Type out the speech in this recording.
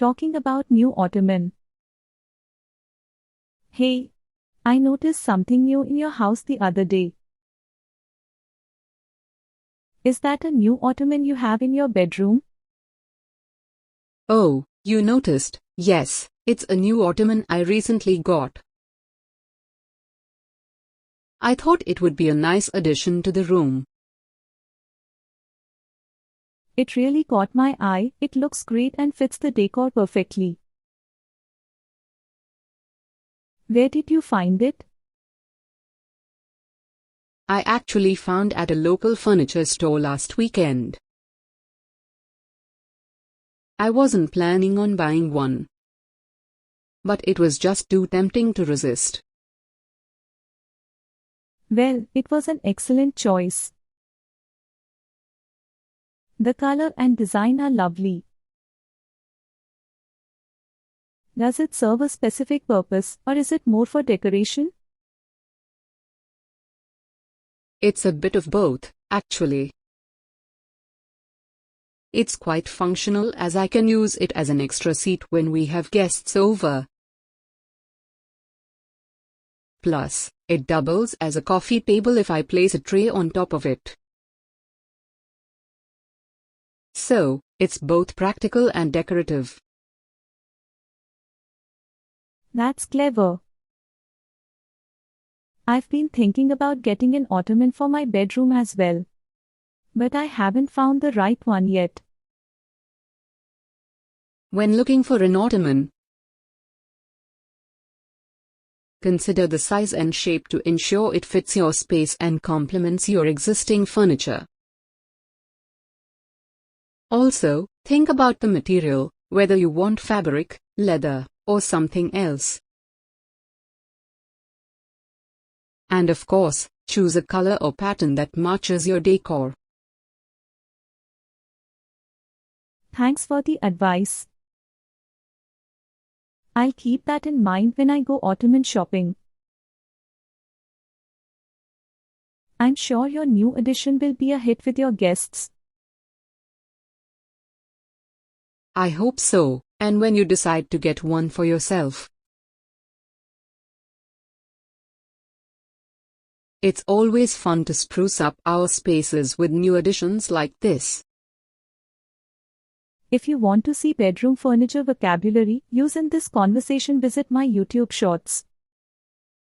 Talking about new ottoman. Hey, I noticed something new in your house the other day. Is that a new ottoman you have in your bedroom? Oh, you noticed? Yes, it's a new ottoman I recently got. I thought it would be a nice addition to the room. It really caught my eye. It looks great and fits the decor perfectly. Where did you find it? I actually found at a local furniture store last weekend. I wasn't planning on buying one, but it was just too tempting to resist. Well, it was an excellent choice. The color and design are lovely. Does it serve a specific purpose, or is it more for decoration? It's a bit of both, actually. It's quite functional as I can use it as an extra seat when we have guests over. Plus, it doubles as a coffee table if I place a tray on top of it. So, it's both practical and decorative. That's clever. I've been thinking about getting an ottoman for my bedroom as well, but I haven't found the right one yet. When looking for an ottoman, consider the size and shape to ensure it fits your space and complements your existing furniture. Also, think about the material, whether you want fabric, leather, or something else. And of course, choose a color or pattern that matches your decor. Thanks for the advice. I'll keep that in mind when I go ottoman shopping. I'm sure your new addition will be a hit with your guests. I hope so, and when you decide to get one for yourself, it's always fun to spruce up our spaces with new additions like this. If you want to see bedroom furniture vocabulary used in this conversation, visit my YouTube shorts.